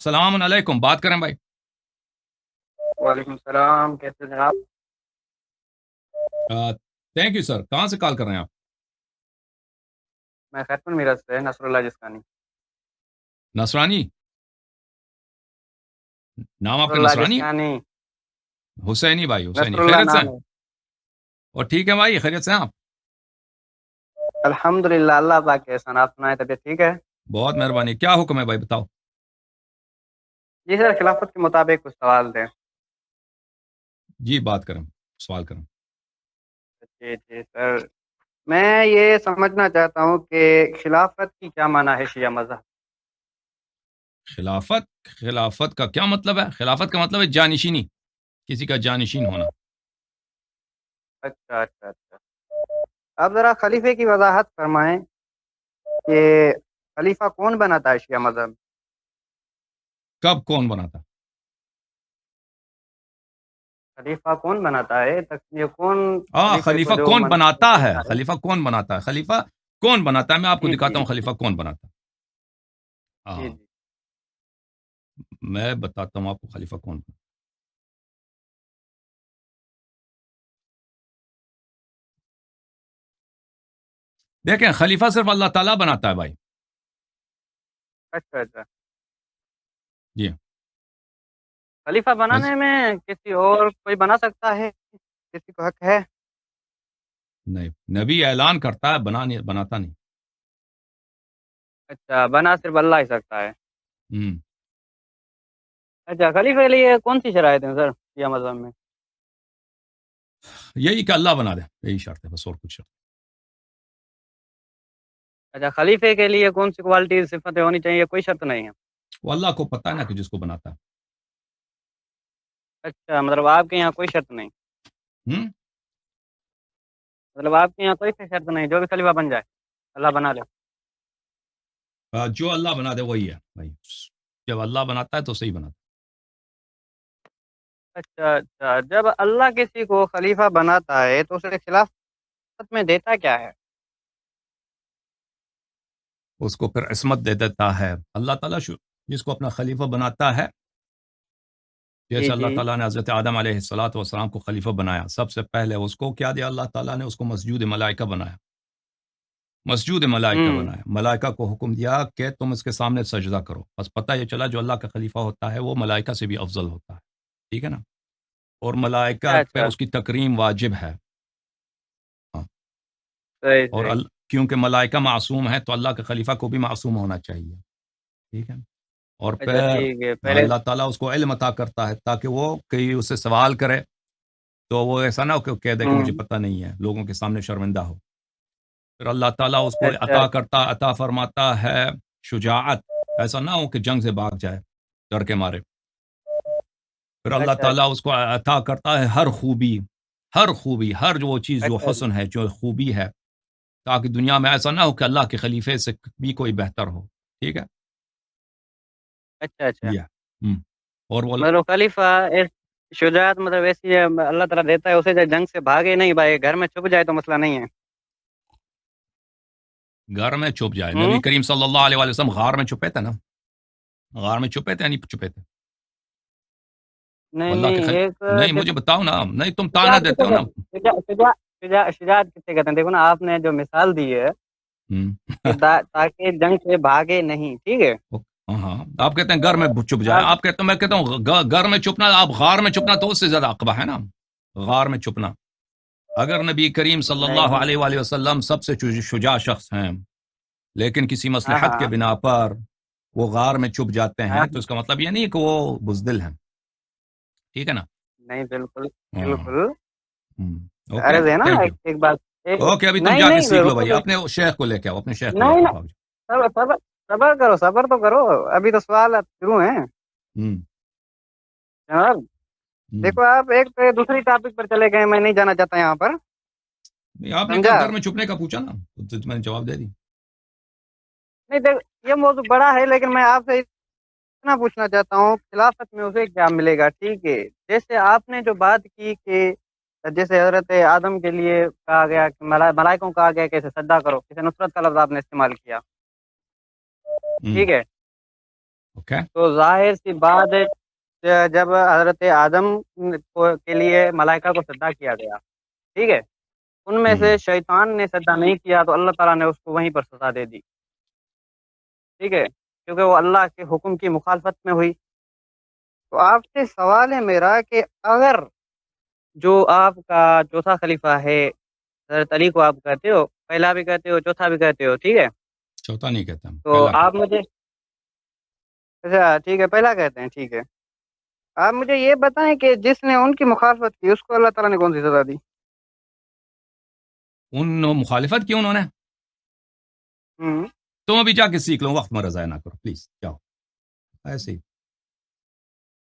السلام علیکم، بات کریں بھائی؟ وعلیکم السلام، کیسے ہیں آپ؟ تھینک یو سر، کہاں سے کال کر رہے ہیں آپ؟ میں خیرپور میرٹھ سے نصر اللہ جسکانی۔ نصرانی؟ نام آپ نصر کا اللہ نصرانی ہے؟ جسکانی، حسینی بھائی، نصر حسینی، اللہ خیریت سے ہیں؟ نام ہے۔ اور ٹھیک ہے بھائی، خیریت سے ہیں آپ؟ الحمد للہ، اللہ پاک کے احسان۔ آپ سنائیں، طبیعت ٹھیک ہے؟ بہت مہربانی، کیا حکم ہے بھائی، بتاؤ۔ جی سر، خلافت کے مطابق کچھ سوال تھے۔ جی بات کریں، سوال کریں۔ جی جی سر، میں یہ سمجھنا چاہتا ہوں کہ خلافت کی کیا معنی ہے شیعہ مذہب؟ خلافت کا کیا مطلب ہے؟ خلافت کا مطلب ہے جانشینی، کسی کا جانشین ہونا۔ اچھا اچھا اچھا، آپ ذرا خلیفے کی وضاحت فرمائیں کہ خلیفہ کون بناتا ہے شیعہ مذہب؟ کب کون بناتا؟ خلیفہ کون بناتا ہے، یہ کون خلیفے کو خلیفہ جو کون منصب بناتا ہے؟ دیتا ہے؟ خلیفہ کون بناتا ہے؟ خلیفہ کون بناتا ہے، میں آپ کو جی دکھاتا جی ہوں خلیفہ کون بناتا ہے۔ جی ہاں، جی میں بتاتا ہوں آپ کو خلیفہ کون بناتا ہے۔ دیکھیں، خلیفہ صرف اللہ تعالیٰ بناتا ہے بھائی۔ اچھا اچھا، جی، خلیفہ بس بنانے میں کسی اور کوئی بنا سکتا ہے؟ کسی کو حق ہے؟ نہیں، نبی اعلان کرتا ہے، بناتا نہیں۔ اچھا، بنا صرف اللہ ہی سکتا ہے۔ ہوں، اچھا، خلیفہ کے لیے کون سی شرائط ہیں سر شیعہ مذہب میں؟ یہی کہ اللہ بنا دے، یہی شرط ہے بس، اور کچھ شرط اچھا، خلیفے کے لیے کون سی کوالٹی صفتیں ہونی چاہیے، کوئی شرط نہیں ہے؟ نہیں۔ وہ اللہ کو پتہ ہے نا کہ جس کو بناتا اچھا، مطلب آپ کے یہاں کوئی شرط نہیں؟ ہے۔ مطلب آپ کے یہاں کوئی شرط نہیں، جو بھی خلیفہ بن جائے اللہ بنا لے؟ جو اللہ بنا دے وہی ہے بھائی، جب اللہ بناتا ہے تو صحیح بناتا اچھا اچھا، جب اللہ کسی کو خلیفہ بناتا ہے تو اسے خلافت میں دیتا کیا ہے؟ ہے، اس کو پھر عصمت دے دیتا ہے اللہ تعالیٰ، جس کو اپنا خلیفہ بناتا ہے۔ جی جیسے اللہ جی تعالیٰ نے حضرت آدم علیہ الصلاۃ والسلام کو خلیفہ بنایا، سب سے پہلے اس کو کیا دیا اللہ تعالیٰ نے؟ اس کو مسجود ملائکہ بنایا، مسجود ملائکہ ہوں بنایا، ملائکہ کو حکم دیا کہ تم اس کے سامنے سجدہ کرو، بس پتہ یہ چلا جو اللہ کا خلیفہ ہوتا ہے وہ ملائکہ سے بھی افضل ہوتا ہے، ٹھیک ہے نا؟ اور ملائکہ اچھا پہ اچھا، اس کی تکریم واجب ہے۔ ہاں، صحیح اور صحیح۔ کیونکہ ملائکہ معصوم ہے تو اللہ کے خلیفہ کو بھی معصوم ہونا چاہیے، ٹھیک ہے؟ اور اچھا پھر ٹھیک ہے، پہلے اللہ تعالیٰ اس کو علم عطا کرتا ہے تاکہ وہ کہیں اس سے سوال کرے تو وہ ایسا نہ ہو کہ کہہ دے کہ مجھے ہوں پتہ نہیں ہے، لوگوں کے سامنے شرمندہ ہو۔ پھر اللہ تعالیٰ اس کو اچھا عطا فرماتا ہے شجاعت، ایسا نہ ہو کہ جنگ سے بھاگ جائے ڈر کے مارے۔ پھر اللہ اچھا تعالیٰ اس کو عطا کرتا ہے ہر خوبی، ہر جو چیز جو اچھا حسن ہے، جو خوبی ہے، تاکہ دنیا میں ایسا نہ ہو کہ اللہ کے خلیفے سے بھی کوئی بہتر ہو، ٹھیک ہے؟ اچھا اچھا، یہ ہم اور وہ مطلب خلیفہ ایک شجاعت مطلب ایسی ہے اللہ تعالیٰ دیتا ہے اسے، جو جنگ سے بھاگے نہیں بھائی، گھر میں چھپ جائے تو مسئلہ نہیں ہے؟ گھر میں چھپ جائے، نبی ہوں کریم صلی اللہ علیہ وسلم غار میں چھپے تھے نا، غار میں چھپے تھے یا نہیں چھپے تھے؟ وہ نہیں اللہ کے نہیں، ایک نہیں، مجھے دیکھو، بتاؤ نا، نہیں تم تانا شجاعت دیتے کسے ہو نا۔ کہتے ہیں؟ شجاعت کسے کہتے ہیں؟ دیکھو نا، آپ نے جو مثال دی ہے ہم۔ کہ تاکہ جنگ سے بھاگے نہیں، ٹھیک ہے؟ ہاں ہاں، آپ کہتے ہیں گھر میں چھپ جائے، آپ آپ کہتے ہیں، میں کہتا ہوں گھر میں چھپنا، آپ غار میں چھپنا تو اس سے زیادہ عقبہ ہے نا، غار میں چھپنا۔ اگر نبی کریم صلی اللہ نہیں، علیہ وآلہ وسلم سب سے شجاع شخص ہیں، لیکن کسی ہاں مصلحت کے ہاں بنا پر وہ غار میں چھپ جاتے ہاں، ہیں تو اس کا مطلب یہ نہیں کہ وہ بزدل ہیں، ٹھیک ہے نا؟ نہیں بالکل ہاں، بالکل، اوکے، عرض ہے نا تھینک یو۔ ایک بات، ایک اوکے، ابھی تم نہیں جا کے نہیں سیکھ لو بھائی، رکو، اپنے شیخ کو لے کے آؤ، اپنے شیخ کو لے نہیں کے نہیں، آؤ۔ صبر صبر صبر کرو، صبر تو کرو، ابھی تو سوال شروع ہیں ہم، جناب۔ ہم۔ دیکھو، آپ ایک تو دوسری ٹاپک پر چلے گئے، میں نہیں جانا چاہتا یہاں پر، نہیں، آپ نے کہا سمجھا؟ گھر میں چھپنے کا پوچھا نا تو میں نے جواب دے دی۔ نہیں دیکھ، یہ موضوع بڑا ہے لیکن میں آپ سے اتنا پوچھنا چاہتا ہوں، خلافت میں اسے کیا ملے گا؟ ٹھیک ہے، جیسے آپ نے جو بات کی کہ جیسے حضرت آدم کے لیے کہا گیا کہ ملائکوں کو کہا گیا کہ اسے سجدہ کرو، اسے نصرت کا لفظ آپ نے استعمال کیا، ہم، ٹھیک ہے؟ اوکے تو ظاہر سی بات ہے جب حضرت آدم کے لیے ملائکہ کو سجدہ کیا گیا، ٹھیک ہے، ان میں سے شیطان نے سجدہ نہیں کیا تو اللہ تعالیٰ نے اس کو وہیں پر سزا دے دی، ٹھیک ہے، کیونکہ وہ اللہ کے حکم کی مخالفت میں ہوئی۔ تو آپ سے سوال ہے میرا کہ اگر جو آپ کا چوتھا خلیفہ ہے حضرت علی کو آپ کہتے ہو، پہلا بھی کہتے ہو چوتھا بھی کہتے ہو، ٹھیک ہے، چوتھا نہیں کہتے ہم، تو پہلا آپ کہتے مجھے، اچھا ٹھیک ہے، پہلا کہتے ہیں، ٹھیک ہے، آپ مجھے یہ بتائیں کہ جس نے ان کی مخالفت کی اس کو اللہ تعالیٰ نے کون سی سزا دی؟ ان مخالفت کی انہوں نے، ہوں تم ابھی جا کے سیکھ لو، وقت میں ضائع نہ کرو پلیز، جاؤ ایسے ہی